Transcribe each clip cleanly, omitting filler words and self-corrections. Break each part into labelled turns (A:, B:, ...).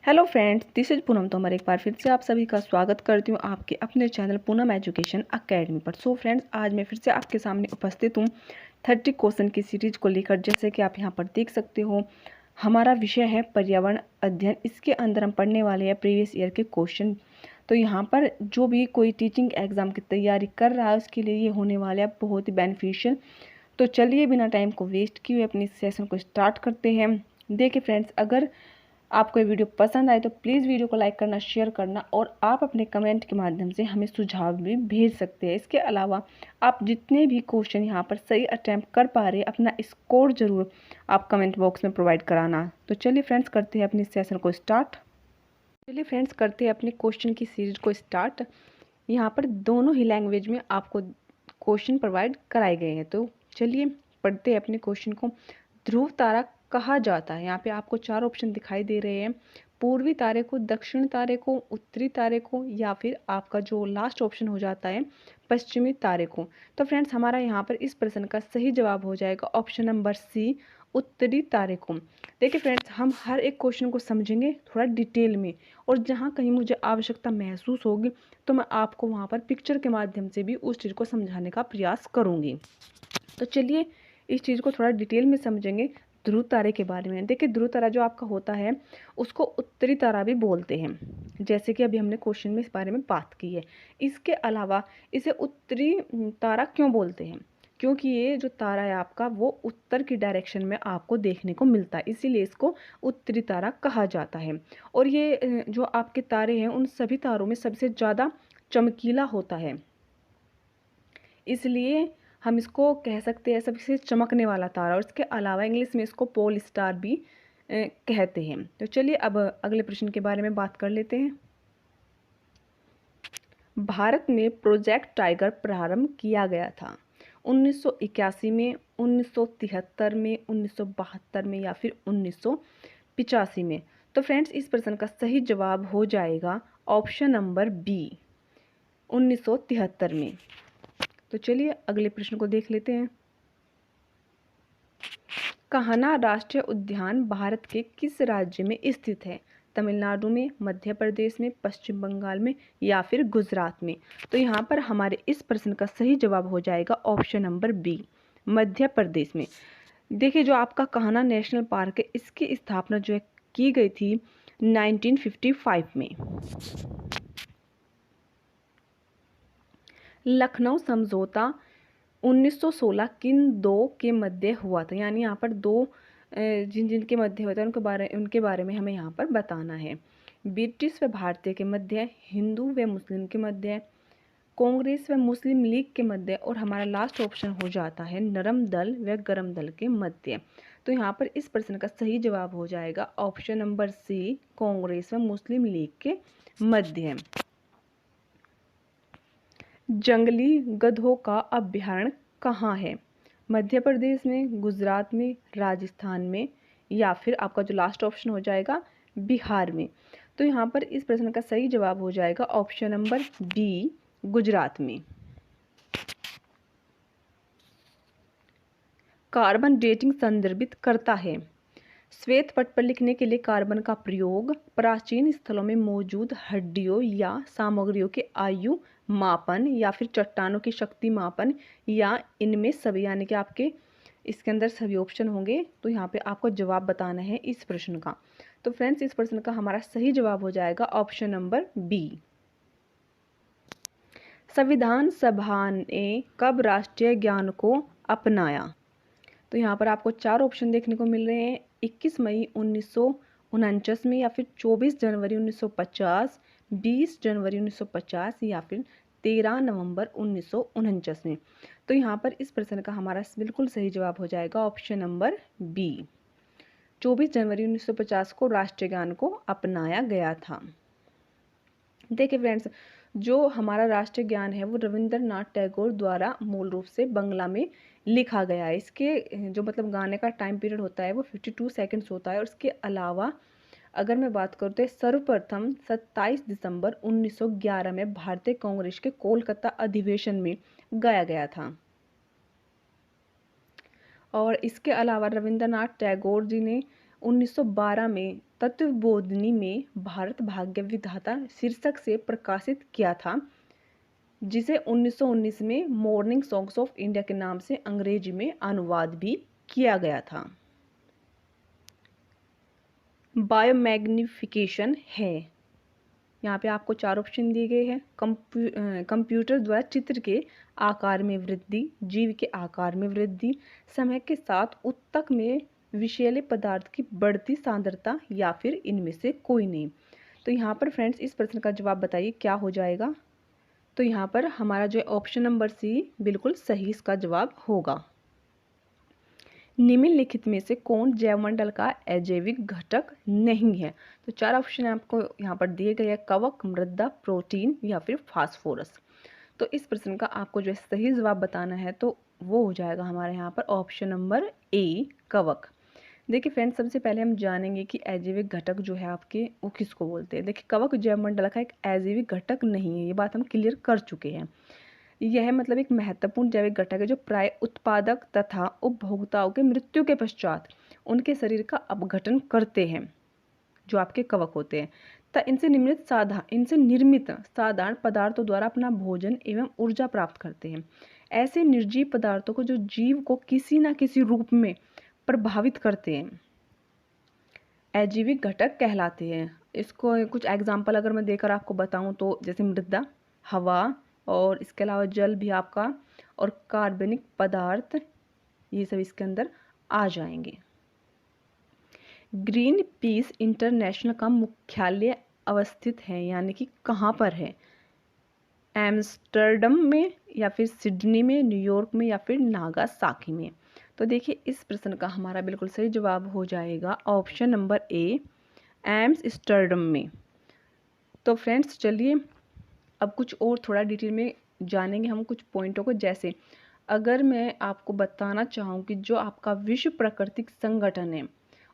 A: Hello friends, this is Poonam Tomar. एक बार फिर से आप सभी का स्वागत करती हूँ आपके अपने चैनल पूनम एजुकेशन अकेडमी पर। सो फ्रेंड्स, आज मैं फिर से आपके सामने उपस्थित हूँ 30 क्वेश्चन की सीरीज को लेकर। जैसे कि आप यहाँ पर देख सकते हो, हमारा विषय है पर्यावरण अध्ययन। इसके अंदर हम पढ़ने वाले हैं प्रीवियस ईयर के क्वेश्चन। तो यहाँ पर जो भी कोई टीचिंग एग्जाम की तैयारी कर रहा है उसके लिए ये होने वाला है बहुत ही बेनिफिशियल। तो चलिए बिना टाइम को वेस्ट किए अपनी सेशन को स्टार्ट करते हैं। देखिए फ्रेंड्स, अगर आपको ये वीडियो पसंद आए तो प्लीज़ वीडियो को लाइक करना, शेयर करना और आप अपने कमेंट के माध्यम से हमें सुझाव भी भेज सकते हैं। इसके अलावा आप जितने भी क्वेश्चन यहाँ पर सही अटैम्प्ट कर पा रहे हैं, अपना स्कोर ज़रूर आप कमेंट बॉक्स में प्रोवाइड कराना। तो चलिए फ्रेंड्स, करते हैं अपनी सेशन को स्टार्ट। चलिए फ्रेंड्स, करते हैं अपने क्वेश्चन की सीरीज को स्टार्ट। यहाँ पर दोनों ही लैंग्वेज में आपको क्वेश्चन प्रोवाइड कराए गए हैं। तो चलिए पढ़ते हैं अपने क्वेश्चन को। ध्रुव तारा कहा जाता है। यहाँ पे आपको 4 ऑप्शन दिखाई दे रहे हैं। पूर्वी तारे को, दक्षिण तारे को, उत्तरी तारे को, या फिर आपका जो लास्ट ऑप्शन हो जाता है पश्चिमी तारे को। तो फ्रेंड्स, हमारा यहाँ पर इस प्रश्न का सही जवाब हो जाएगा ऑप्शन नंबर सी, उत्तरी तारे को। देखिए फ्रेंड्स, हम हर एक क्वेश्चन को समझेंगे थोड़ा डिटेल में, और जहाँ कहीं मुझे आवश्यकता महसूस होगी तो मैं आपको वहाँ पर पिक्चर के माध्यम से भी उस चीज़ को समझाने का प्रयास करूँगी। तो चलिए इस चीज़ को थोड़ा डिटेल में समझेंगे ध्रुव तारे के बारे में। देखिए, ध्रुव तारा जो आपका होता है उसको उत्तरी तारा भी बोलते हैं, जैसे कि अभी हमने क्वेश्चन में इस बारे में बात की है। इसके अलावा इसे उत्तरी तारा क्यों बोलते हैं? क्योंकि ये जो तारा है आपका वो उत्तर की डायरेक्शन में आपको देखने को मिलता है, इसीलिए इसको उत्तरी तारा कहा जाता है। और ये जो आपके तारे हैं उन सभी तारों में सबसे ज़्यादा चमकीला होता है, इसलिए हम इसको कह सकते हैं सबसे चमकने वाला तारा। और इसके अलावा इंग्लिश में इसको पोल स्टार भी कहते हैं। तो चलिए अब अगले प्रश्न के बारे में बात कर लेते हैं। भारत में प्रोजेक्ट टाइगर प्रारंभ किया गया था 1981 में, 1973 में, 1972 में, या फिर 1985 में। तो फ्रेंड्स, इस प्रश्न का सही जवाब हो जाएगा ऑप्शन नंबर बी, 1973 में। तो चलिए अगले प्रश्न को देख लेते हैं। कान्हा राष्ट्रीय उद्यान भारत के किस राज्य में स्थित है? तमिलनाडु में, मध्य प्रदेश में, पश्चिम बंगाल में, या फिर गुजरात में? तो यहाँ पर हमारे इस प्रश्न का सही जवाब हो जाएगा option number B, Madhya Pradesh में। देखिए, जो आपका कान्हा नेशनल पार्क है इसकी स्थापना जो है की गई थी 1955 में। लखनऊ समझौता 1916 किन दो के मध्य हुआ था? यानी यहाँ पर दो जिन जिन के मध्य होता है उनके बारे में हमें यहाँ पर बताना है। ब्रिटिश व भारतीय के मध्य, हिंदू व मुस्लिम के मध्य, कांग्रेस व मुस्लिम लीग के मध्य, और हमारा लास्ट ऑप्शन हो जाता है नरम दल व गरम दल के मध्य। तो यहाँ पर इस प्रश्न का सही जवाब हो जाएगा ऑप्शन नंबर सी, कांग्रेस व मुस्लिम लीग के मध्य। जंगली गधों का अभ्यारण्य कहाँ है? मध्य प्रदेश में, गुजरात में, राजस्थान में, या फिर आपका जो लास्ट ऑप्शन हो जाएगा बिहार में? तो यहाँ पर इस प्रश्न का सही जवाब हो जाएगा ऑप्शन नंबर डी, गुजरात में। कार्बन डेटिंग संदर्भित करता है? श्वेत पट पर लिखने के लिए कार्बन का प्रयोग, प्राचीन स्थलों में मौजूद हड्डियों या सामग्रियों के आयु मापन, या फिर चट्टानों की शक्ति मापन, या इनमें सभी। यानी कि आपके इसके अंदर सभी ऑप्शन होंगे, तो यहाँ पे आपको जवाब बताना है इस प्रश्न का। तो फ्रेंड्स, इस प्रश्न का हमारा सही जवाब हो जाएगा ऑप्शन नंबर बी। संविधान सभा ने कब राष्ट्रीय ज्ञान को अपनाया? तो यहाँ पर आपको 4 ऑप्शन देखने को मिल रहे हैं। 21 मई 1949 में, या फिर 24 जनवरी 1950, 20 जनवरी 1950, या फिर 13 नवंबर 1949 में। तो यहाँ पर इस प्रश्न का हमारा बिल्कुल सही जवाब हो जाएगा ऑप्शन नंबर बी, 24 जनवरी 1950 को राष्ट्रीय ज्ञान को अपनाया गया था। देखिए फ्रेंड्स, जो हमारा राष्ट्रीय ज्ञान है वो रविंद्रनाथ टैगोर द्वारा मूल रूप से बंगला में लिखा गया है। इसके जो मतलब गाने का टाइम पीरियड होता है वो 52 सेकंड्स होता है। और इसके अलावा अगर मैं बात करूँ तो सर्वप्रथम 27 दिसंबर 1911 में भारतीय कांग्रेस के कोलकाता अधिवेशन में गाया गया था। और इसके अलावा रविंद्रनाथ टैगोर जी ने 1912 में तत्वबोधिनी में भारत भाग्य विधाता शीर्षक से प्रकाशित किया था, जिसे 1919 में मॉर्निंग सॉन्ग्स ऑफ इंडिया के नाम से अंग्रेजी में अनुवाद भी किया गया था। बायोमैग्निफिकेशन है। यहाँ पे आपको 4 ऑप्शन दिए गए हैं। कंप्यूटर द्वारा चित्र के आकार में वृद्धि, जीव के आकार में वृद्धि, समय के साथ ऊतक में विषैले पदार्थ की बढ़ती सांद्रता, या फिर इनमें से कोई नहीं। तो यहाँ पर फ्रेंड्स इस प्रश्न का जवाब बताइए क्या हो जाएगा। तो यहाँ पर हमारा जो ऑप्शन नंबर सी बिल्कुल सही इसका जवाब होगा। निम्नलिखित में से कौन जैवमंडल का अजैविक घटक नहीं है। तो 4 ऑप्शन आपको यहाँ पर दिए गए हैं, कवक, मृदा, प्रोटीन या फिर फास्फोरस। तो इस प्रश्न का आपको जो सही जवाब बताना है तो वो हो जाएगा हमारे यहाँ पर ऑप्शन नंबर ए, कवक। देखिए फ्रेंड्स, सबसे पहले हम जानेंगे कि अजैविक घटक जो है आपके वो किसको बोलते हैं। देखिए, कवक जैवमंडल का एक अजैविक घटक नहीं है, ये बात हम क्लियर कर चुके हैं। यह मतलब एक महत्वपूर्ण जैविक घटक है जो प्राय उत्पादक तथा उपभोक्ताओं के मृत्यु के पश्चात उनके शरीर का अपघटन करते हैं, जो आपके कवक होते हैं। इनसे निर्मित साधारण पदार्थों द्वारा अपना भोजन एवं ऊर्जा प्राप्त करते हैं। ऐसे निर्जीव पदार्थों को जो जीव को किसी न किसी रूप में प्रभावित करते हैं अजैविक घटक कहलाते हैं। इसको कुछ एग्जाम्पल अगर मैं देकर आपको बताऊं तो जैसे मृदा, हवा और इसके अलावा जल भी आपका, और कार्बनिक पदार्थ, ये सब इसके अंदर आ जाएंगे। ग्रीन पीस इंटरनेशनल का मुख्यालय अवस्थित है, यानी कि कहाँ पर है। एम्स्टर्डम में, या फिर सिडनी में, न्यूयॉर्क में, या फिर नागासाकी में। तो देखिए इस प्रश्न का हमारा बिल्कुल सही जवाब हो जाएगा ऑप्शन नंबर ए, एम्स्टर्डम में। तो फ्रेंड्स चलिए अब कुछ और थोड़ा डिटेल में जानेंगे हम कुछ पॉइंटों को। जैसे अगर मैं आपको बताना चाहूँ कि जो आपका विश्व प्राकृतिक संगठन है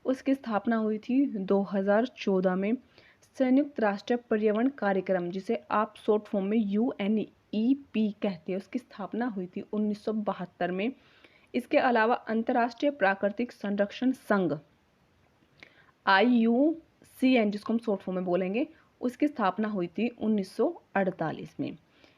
A: उसकी स्थापना हुई थी 2014 में। संयुक्त राष्ट्र पर्यावरण कार्यक्रम, जिसे आप शॉर्ट फॉर्म में UNEP कहते हैं, उसकी स्थापना हुई थी 1972 में। इसके अलावा अंतर्राष्ट्रीय प्राकृतिक संरक्षण संघ IUCN, जिसको हम शॉर्ट फॉर्म में बोलेंगे, उसकी स्थापना हुई थी 1948 में।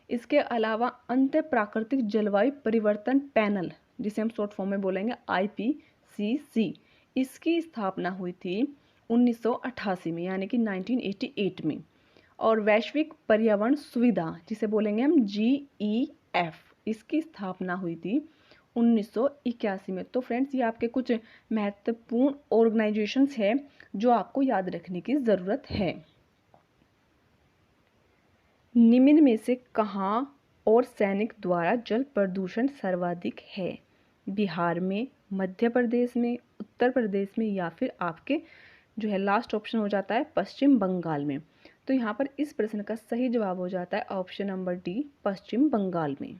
A: इसके अलावा अंतर प्राकृतिक जलवायु परिवर्तन पैनल, जिसे हम शॉर्ट फॉर्म में बोलेंगे IPCC, इसकी स्थापना हुई थी 1988 में, यानी कि 1988 में। और वैश्विक पर्यावरण सुविधा, जिसे बोलेंगे हम GEF, इसकी स्थापना हुई थी 1981 में। तो फ्रेंड्स ये आपके कुछ महत्वपूर्ण ऑर्गेनाइजेशंस हैं जो आपको याद रखने की ज़रूरत है। निम्न में से कहाँ और सैनिक द्वारा जल प्रदूषण सर्वाधिक है। बिहार में, मध्य प्रदेश में, उत्तर प्रदेश में, या फिर आपके जो है लास्ट ऑप्शन हो जाता है पश्चिम बंगाल में। तो यहाँ पर इस प्रश्न का सही जवाब हो जाता है ऑप्शन नंबर डी, पश्चिम बंगाल में।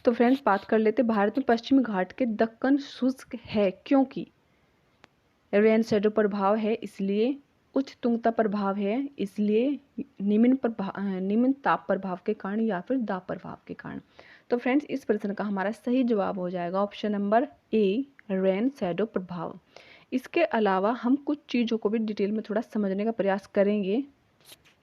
A: तो फ्रेंड्स बात कर लेते, भारत में पश्चिमी घाट के दक्कन शुष्क है क्योंकि रेन शैडो प्रभाव है, इसलिए उच्च तुंगता प्रभाव है, इसलिए निम्न ताप प्रभाव के कारण, या फिर दाब प्रभाव के कारण। तो फ्रेंड्स इस प्रश्न का हमारा सही जवाब हो जाएगा option number A, rain shadow प्रभाव। इसके अलावा हम कुछ चीज़ों को भी डिटेल में थोड़ा समझने का प्रयास करेंगे।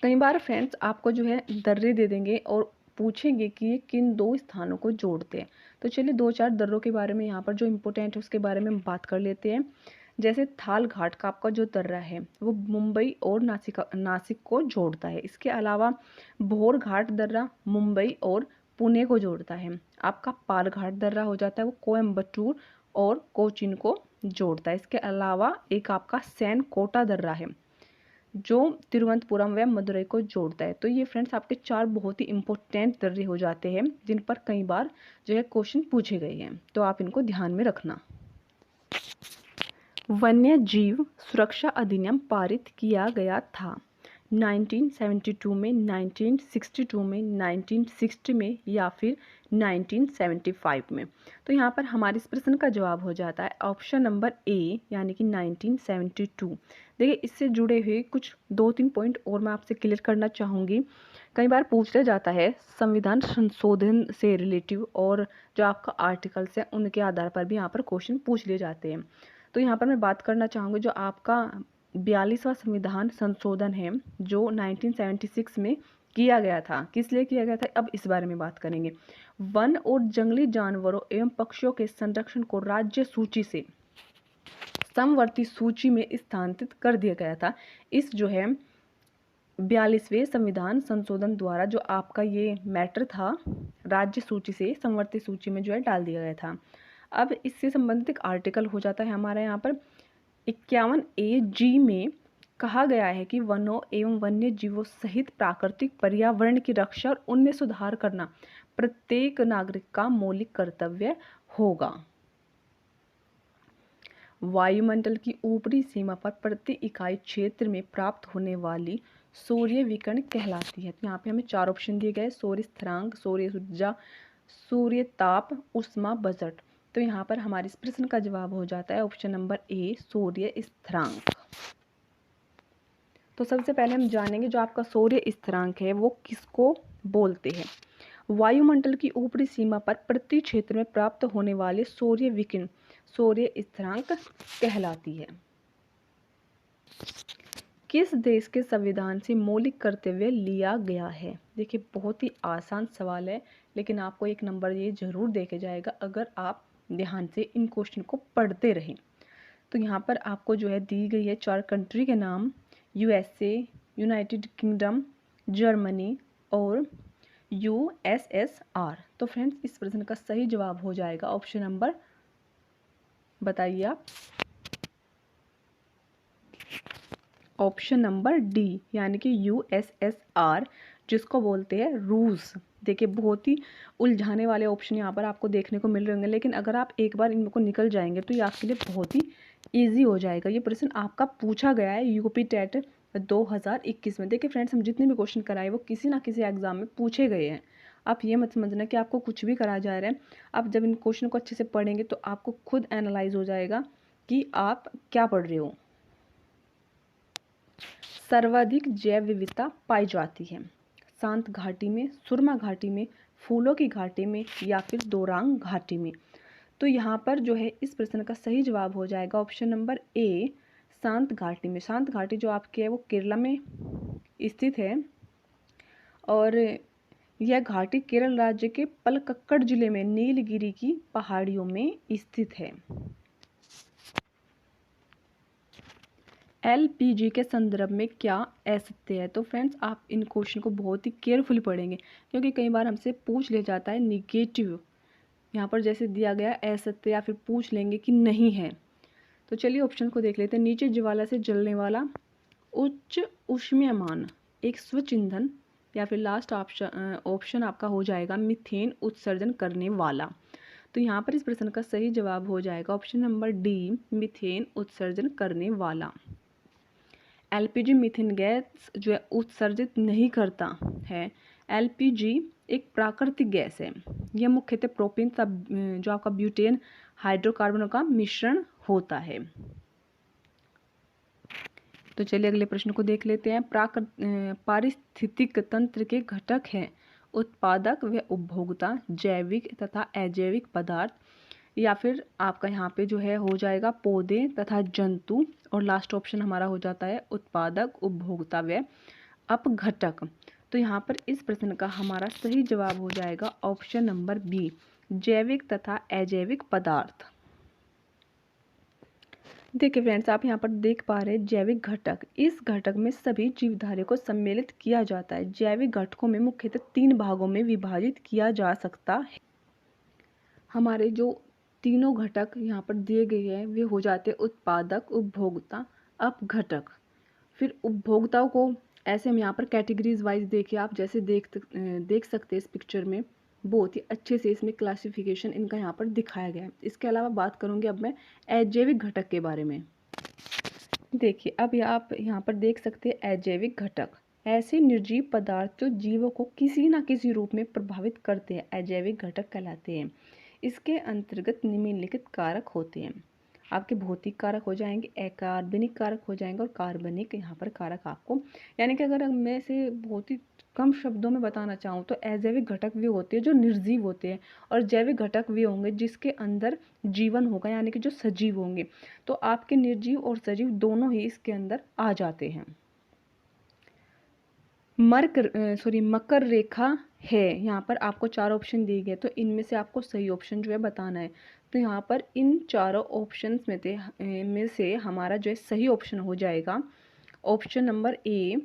A: कई बार फ्रेंड्स आपको जो है दर्रे दे देंगे और पूछेंगे कि ये किन 2 स्थानों को जोड़ते हैं। तो चलिए 2-4 दर्रों के बारे में यहाँ पर जो इम्पोर्टेंट है उसके बारे में हम बात कर लेते हैं। जैसे थाल घाट का आपका जो दर्रा है वो मुंबई और नासिक को जोड़ता है। इसके अलावा भोर घाट दर्रा मुंबई और पुणे को जोड़ता है। आपका पाल घाट दर्रा हो जाता है वो कोयम्बटूर और कोचीन को जोड़ता है। इसके अलावा एक आपका सैन कोटा दर्रा है जो तिरुवनंतपुरम व मदुरई को जोड़ता है। तो ये फ्रेंड्स आपके 4 बहुत ही इंपॉर्टेंट दर्रे हो जाते हैं जिन पर कई बार जो है क्वेश्चन पूछे गए हैं, तो आप इनको ध्यान में रखना। वन्य जीव सुरक्षा अधिनियम पारित किया गया था 1972 में, 1962 में, 1960 में, या फिर 1975 में। तो यहाँ पर हमारे इस प्रश्न का जवाब हो जाता है ऑप्शन नंबर ए, यानी कि 1972। देखिए इससे जुड़े हुए कुछ 2-3 पॉइंट और मैं आपसे क्लियर करना चाहूँगी। कई बार पूछा जाता है संविधान संशोधन से रिलेटिव, और जो आपका आर्टिकल्स है उनके आधार पर भी यहाँ पर क्वेश्चन पूछ लिए जाते हैं। तो यहाँ पर मैं बात करना चाहूँगी जो आपका 42वां संविधान संशोधन है जो 1976 में किया गया था, किस लिए किया गया था, अब इस बारे में बात करेंगे। वन और जंगली जानवरों एवं पक्षियों के संरक्षण को राज्य सूची से समवर्ती सूची में स्थानांतरित कर दिया गया था। इस जो है 42वें संविधान संशोधन द्वारा जो आपका ये मैटर था राज्य सूची से समवर्ती सूची में जो है डाल दिया गया था। अब इससे संबंधित एक आर्टिकल हो जाता है हमारे यहाँ पर 51A(G) में कहा गया है कि वनों एवं वन्य जीवों सहित प्राकृतिक पर्यावरण की रक्षा और उनमें सुधार करना प्रत्येक नागरिक का मौलिक कर्तव्य होगा। वायुमंडल की ऊपरी सीमा पर प्रति इकाई क्षेत्र में प्राप्त होने वाली सूर्य विकिरण कहलाती है। तो यहाँ पे हमें 4 ऑप्शन दिए गए, सूर्य स्थिरांक, सूर्य ऊर्जा, सूर्य ताप, ऊष्मा बजट। तो यहाँ पर हमारे इस प्रश्न का जवाब हो जाता है ऑप्शन नंबर ए, सूर्य स्थिरांक। तो सबसे पहले हम जानेंगे जो आपका सूर्य स्थिरांक है वो किसको बोलते हैं। वायुमंडल की ऊपरी सीमा पर प्रति क्षेत्र में प्राप्त होने वाले सूर्य विकिरण सूर्य स्थिरांक कहलाती है। किस देश के संविधान से मौलिक कर्तव्य लिया गया है। देखिए बहुत ही आसान सवाल है, लेकिन आपको 1 नंबर ये जरूर देके जाएगा अगर आप ध्यान से इन क्वेश्चन को पढ़ते रहें। तो यहाँ पर आपको जो है दी गई है 4 कंट्री के नाम, USA, यूनाइटेड किंगडम, जर्मनी और USSR। तो फ्रेंड्स इस प्रश्न का सही जवाब हो जाएगा ऑप्शन नंबर, बताइए आप, ऑप्शन नंबर डी यानी कि USSR, जिसको बोलते हैं रूस। देखिए बहुत ही उलझाने वाले ऑप्शन यहाँ पर आपको देखने को मिल रहे होंगे, लेकिन अगर आप एक बार इनको निकल जाएंगे तो ये आपके लिए बहुत ही ईजी हो जाएगा। ये प्रश्न आपका पूछा गया है यूपी टेट 2021 में। देखिए फ्रेंड्स हम जितने भी क्वेश्चन कराए वो किसी ना किसी एग्जाम में पूछे गए हैं। आप ये मत समझना कि आपको कुछ भी कराया जा रहा है। आप जब इन क्वेश्चन को अच्छे से पढ़ेंगे तो आपको खुद एनालाइज हो जाएगा कि आप क्या पढ़ रहे हो। सर्वाधिक जैव विविधता पाई जाती है शांत घाटी में, सुरमा घाटी में, फूलों की घाटी में या फिर दोरांग घाटी में। तो यहाँ पर जो है इस प्रश्न का सही जवाब हो जाएगा ऑप्शन नंबर ए, शांत घाटी में। शांत घाटी जो आपकी है वो केरला में स्थित है और यह घाटी केरल राज्य के पलक्कड़ जिले में नीलगिरी की पहाड़ियों में स्थित है। LPG के संदर्भ में क्या असत्य है। तो फ्रेंड्स आप इन क्वेश्चन को बहुत ही केयरफुली पढ़ेंगे क्योंकि कई बार हमसे पूछ ले जाता है निगेटिव, यहाँ पर जैसे दिया गया असत्य या फिर पूछ लेंगे कि नहीं है। तो चलिए ऑप्शन को देख लेते हैं। नीचे ज्वाला से जलने वाला उच्च ऊष्मीयमान एक स्वच्छ ईंधन, या फिर लास्ट ऑप्शन आपका हो जाएगा मीथेन उत्सर्जन करने वाला। तो यहाँ पर इस प्रश्न का सही जवाब हो जाएगा ऑप्शन नंबर डी, मीथेन उत्सर्जन करने वाला। LPG मीथेन गैस जो है उत्सर्जित नहीं करता है। LPG एक प्राकृतिक गैस है। यह मुख्यतः प्रोपेन जो आपका ब्यूटेन हाइड्रोकार्बनों का मिश्रण होता है। तो चलिए अगले प्रश्न को देख लेते हैं। पारिस्थितिक तंत्र के घटक हैं उत्पादक व उपभोक्ता, जैविक तथा अजैविक पदार्थ, या फिर आपका यहाँ पे जो है हो जाएगा पौधे तथा जंतु, और लास्ट ऑप्शन हमारा हो जाता है उत्पादक, उपभोक्ता व अपघटक। तो यहाँ पर इस प्रश्न का हमारा सही जवाब हो जाएगा ऑप्शन नंबर बी, जैविक तथा अजैविक पदार्थ। देखिए फ्रेंड्स आप यहाँ पर देख पा रहे हैं जैविक घटक। इस घटक में सभी जीवधारी को सम्मिलित किया जाता है। जैविक घटकों में मुख्यतः 3 भागों में विभाजित किया जा सकता है। हमारे जो तीनों घटक यहाँ पर दिए गए हैं वे हो जाते हैं उत्पादक, उपभोक्ता, अपघटक। फिर उपभोक्ताओं को ऐसे हम यहाँ पर कैटेगरीज वाइज देखिए, आप जैसे देख सकते हैं इस पिक्चर में बहुत ही अच्छे से इसमें क्लासिफिकेशन इनका यहाँ पर दिखाया गया है। इसके अलावा बात करूँगी अब मैं अजैविक घटक के बारे में। देखिए अब आप यहाँ पर देख सकते हैं अजैविक घटक ऐसे निर्जीव पदार्थ जो जीवों को किसी न किसी रूप में प्रभावित करते हैं, अजैविक घटक कहलाते हैं। इसके अंतर्गत निम्नलिखित कारक होते हैं। आपके भौतिक कारक हो जाएंगे, अकार्बनिक कारक हो जाएंगे और कार्बनिक यहाँ पर कारक आपको, यानी कि अगर मैं इसे बहुत ही कम शब्दों में बताना चाहूँ तो अजैविक घटक वे होते हैं जो निर्जीव होते हैं, और जैविक घटक वे होंगे जिसके अंदर जीवन होगा, यानी कि जो सजीव होंगे। तो आपके निर्जीव और सजीव दोनों ही इसके अंदर आ जाते हैं। मकर रेखा है, यहाँ पर आपको 4 ऑप्शन दिए गए, तो इनमें से आपको सही ऑप्शन जो है बताना है। तो यहाँ पर इन चारों ऑप्शंस में से हमारा जो है सही ऑप्शन हो जाएगा ऑप्शन नंबर ए।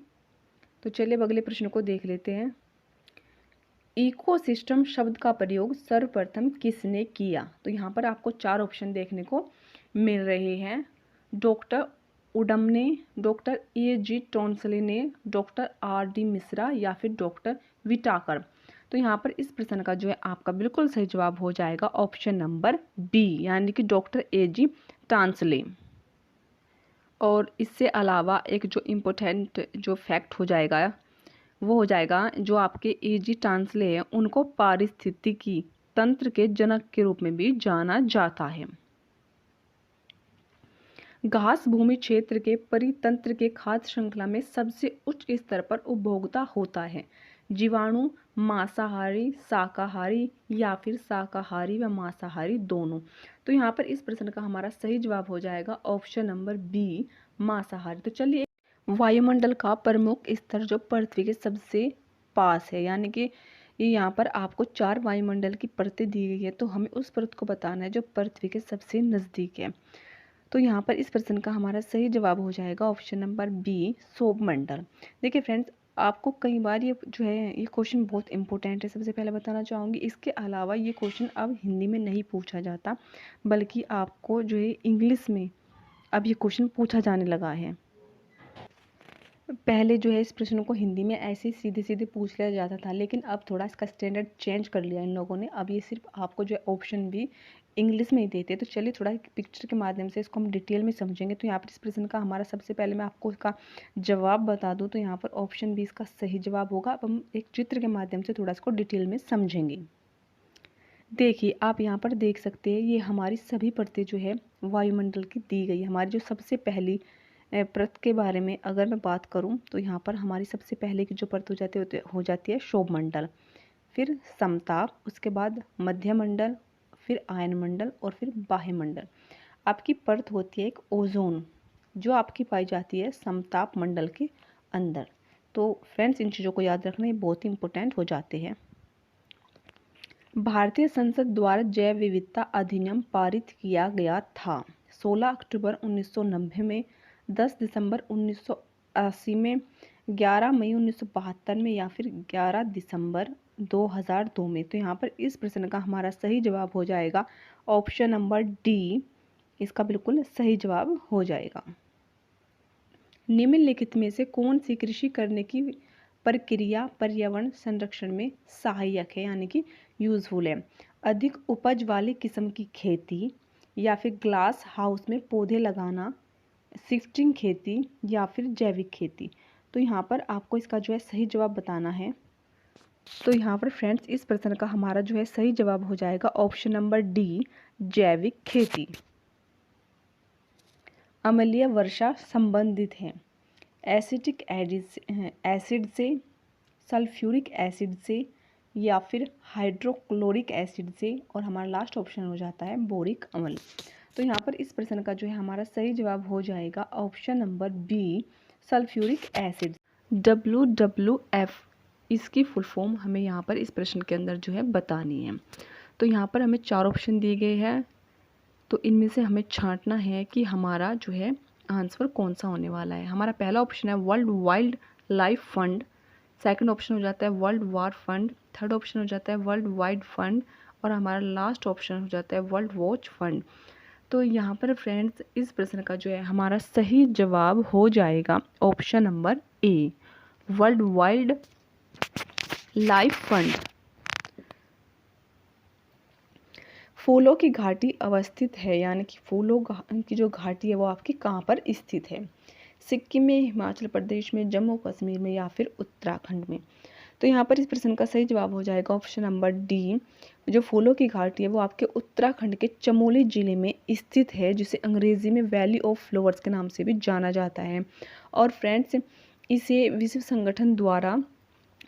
A: तो चलिए अब अगले प्रश्न को देख लेते हैं। इकोसिस्टम शब्द का प्रयोग सर्वप्रथम किसने किया? तो यहाँ पर आपको 4 ऑप्शन देखने को मिल रहे हैं। डॉक्टर उडम ने, डॉक्टर ए.जी. टॉन्सले ने, डॉक्टर आर.डी. मिश्रा या फिर डॉक्टर विटाकर। तो यहाँ पर इस प्रश्न का जो है आपका बिल्कुल सही जवाब हो जाएगा ऑप्शन नंबर बी, यानी कि डॉक्टर ए.जी. टॉन्सले। और इससे अलावा एक जो इम्पोर्टेंट जो फैक्ट हो जाएगा वो हो जाएगा, जो आपके ए.जी. टॉन्सले हैं उनको पारिस्थितिकी तंत्र के जनक के रूप में भी जाना जाता है। घास भूमि क्षेत्र के परितंत्र के खाद्य श्रृंखला में सबसे उच्च स्तर पर उपभोक्ता होता है। जीवाणु, मांसाहारी, शाकाहारी या फिर शाकाहारी व मांसाहारी दोनों। तो यहाँ पर इस प्रश्न का हमारा सही जवाब हो जाएगा ऑप्शन नंबर बी, मांसाहारी। तो चलिए, वायुमंडल का प्रमुख स्तर जो पृथ्वी के सबसे पास है, यानी कि ये यहाँ पर आपको 4 वायुमंडल की परतें दी गई है, तो हमें उस परत को बताना है जो पृथ्वी के सबसे नज़दीक है। तो यहाँ पर इस प्रश्न का हमारा सही जवाब हो जाएगा ऑप्शन नंबर बी, सौरमंडल। देखिए फ्रेंड्स, आपको कई बार ये जो है ये क्वेश्चन बहुत इंपॉर्टेंट है, सबसे पहले बताना चाहूँगी। इसके अलावा ये क्वेश्चन अब हिंदी में नहीं पूछा जाता, बल्कि आपको जो है इंग्लिश में अब ये क्वेश्चन पूछा जाने लगा है। पहले जो है इस प्रश्न को हिंदी में ऐसे सीधे सीधे पूछ लिया जाता था, लेकिन अब थोड़ा इसका स्टैंडर्ड चेंज कर लिया इन लोगों ने। अब ये सिर्फ आपको जो है ऑप्शन भी इंग्लिश में ही देते हैं। तो चलिए थोड़ा पिक्चर के माध्यम से इसको हम डिटेल में समझेंगे। तो यहाँ पर इस प्रश्न का हमारा सबसे पहले मैं आपको इसका जवाब बता दूँ, तो यहाँ पर ऑप्शन बी इसका सही जवाब होगा। अब हम एक चित्र के माध्यम से थोड़ा इसको डिटेल में समझेंगे। देखिए, आप यहाँ पर देख सकते हैं, ये हमारी सभी परतें जो है वायुमंडल की दी गई है। हमारी जो सबसे पहली परत के बारे में अगर मैं बात करूं, तो यहाँ पर हमारी सबसे पहले की जो परत हो जाती है शोभमंडल, फिर समताप, उसके बाद मध्यमंडल, फिर आयनमंडल और फिर बाह्यमंडल। आपकी परत होती है एक ओजोन, जो आपकी पाई जाती है समताप मंडल के अंदर। तो फ्रेंड्स, इन चीज़ों को याद रखना, ये बहुत ही इंपॉर्टेंट हो जाते हैं। भारतीय संसद द्वारा जैव विविधता अधिनियम पारित किया गया था 16 अक्टूबर 1990 में, 10 दिसंबर 1980 में, 11 मई 1972 में या फिर 11 दिसंबर 2002 में। तो यहाँ पर इस प्रश्न का हमारा सही जवाब हो जाएगा ऑप्शन नंबर डी, इसका बिल्कुल सही जवाब हो जाएगा। निम्नलिखित में से कौन सी कृषि करने की प्रक्रिया पर्यावरण संरक्षण में सहायक है, यानी कि यूजफुल है? अधिक उपज वाली किस्म की खेती, या फिर ग्लास हाउस में पौधे लगाना, शिफ्टिंग खेती या फिर जैविक खेती। तो यहाँ पर आपको इसका जो है सही जवाब बताना है। तो यहाँ पर फ्रेंड्स, इस प्रश्न का हमारा जो है सही जवाब हो जाएगा ऑप्शन नंबर डी, जैविक खेती। अम्लीय वर्षा संबंधित है एसिटिक एसिड से, सल्फ्यूरिक एसिड से या फिर हाइड्रोक्लोरिक एसिड से, और हमारा लास्ट ऑप्शन हो जाता है बोरिक अम्ल। तो यहाँ पर इस प्रश्न का जो है हमारा सही जवाब हो जाएगा option number B, sulphuric acid. WWF इसकी फुल फॉर्म हमें यहाँ पर इस प्रश्न के अंदर जो है बतानी है। तो यहाँ पर हमें 4 ऑप्शन दिए गए हैं, तो इनमें से हमें छांटना है कि हमारा जो है आंसर कौन सा होने वाला है। हमारा पहला ऑप्शन है world wild life fund, second option हो जाता है world war fund, third option हो जाता है वर्ल्ड वाइड फंड, और हमारा लास्ट ऑप्शन हो जाता है वर्ल्ड वॉच फंड। तो यहाँ पर फ्रेंड्स, इस प्रश्न का जो है हमारा सही जवाब हो जाएगा option number A, world wild life fund. फूलों की घाटी अवस्थित है, यानी कि फूलों की जो घाटी है वो आपकी कहाँ पर स्थित है? सिक्किम में, हिमाचल प्रदेश में, जम्मू कश्मीर में या फिर उत्तराखंड में। तो यहाँ पर इस प्रश्न का सही जवाब हो जाएगा ऑप्शन नंबर डी। जो फूलों की घाटी है वो आपके उत्तराखंड के चमोली जिले में स्थित है, जिसे अंग्रेजी में वैली ऑफ फ्लावर्स के नाम से भी जाना जाता है। और फ्रेंड्स, इसे विश्व संगठन द्वारा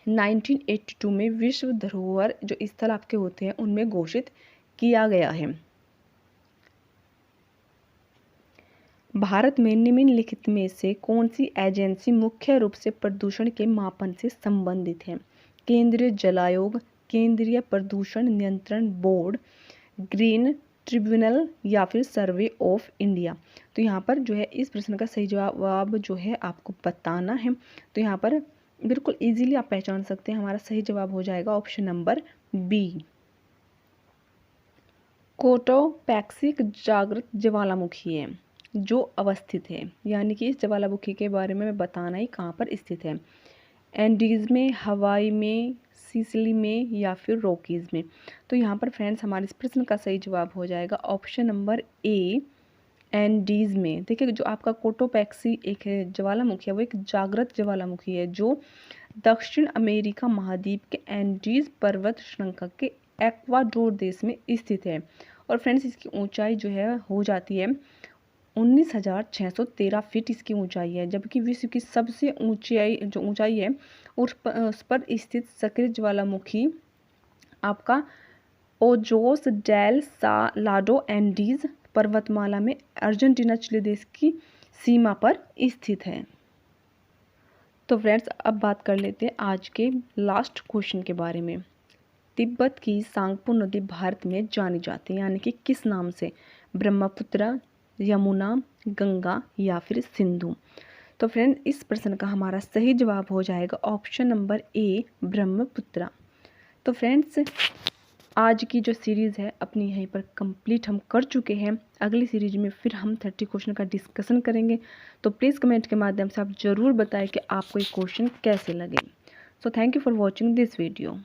A: 1982 में विश्व धरोहर जो स्थल आपके होते हैं उनमें घोषित किया गया है। भारत में निम्नलिखित में से कौन सी एजेंसी मुख्य रूप से प्रदूषण के मापन से संबंधित है? केंद्रीय जल आयोग, केंद्रीय प्रदूषण नियंत्रण बोर्ड, ग्रीन ट्रिब्यूनल या फिर सर्वे ऑफ इंडिया। तो यहाँ पर जो है इस प्रश्न का सही जवाब जो है आपको बताना है। तो यहाँ पर बिल्कुल इजीली आप पहचान सकते हैं, हमारा सही जवाब हो जाएगा ऑप्शन नंबर बी। कोटोपैक्सी एक जागृत ज्वालामुखी है जो अवस्थित है, यानी कि इस ज्वालामुखी के बारे में बताना ही कहाँ पर स्थित है। एंडीज में, हवाई में, सिसिली में या फिर रॉकीज में। तो यहाँ पर फ्रेंड्स हमारे इस प्रश्न का सही जवाब हो जाएगा ऑप्शन नंबर ए, एंडीज में। देखिए, जो आपका कोटोपैक्सी एक ज्वालामुखी है वो एक जागृत ज्वालामुखी है जो दक्षिण अमेरिका महाद्वीप के एंडीज पर्वत श्रृंखला के एक्वाडोर देश में स्थित है। और फ्रेंड्स, इसकी ऊंचाई जो है हो जाती है 19,613 फीट इसकी ऊंचाई है, जबकि विश्व की सबसे ऊंचाई है उस पर स्थित सक्रिय ज्वालामुखी आपका ओजोस डेल सालाडो एंडीज पर्वतमाला में अर्जेंटीना चिली देश की सीमा पर स्थित है। तो फ्रेंड्स, अब बात कर लेते हैं आज के लास्ट क्वेश्चन के बारे में। तिब्बत की सांगपो नदी भारत में जानी जाती है, यानी कि किस नाम से? ब्रह्मपुत्र, यमुना, गंगा या फिर सिंधु। तो फ्रेंड, इस प्रश्न का हमारा सही जवाब हो जाएगा ऑप्शन नंबर ए, ब्रह्मपुत्र। तो फ्रेंड्स, आज की जो सीरीज़ है अपनी यहीं पर कंप्लीट हम कर चुके हैं। अगली सीरीज में फिर हम 30 क्वेश्चन का डिस्कशन करेंगे। तो प्लीज़ कमेंट के माध्यम से आप ज़रूर बताएं कि आपको ये क्वेश्चन कैसे लगे। So thank you for watching this video.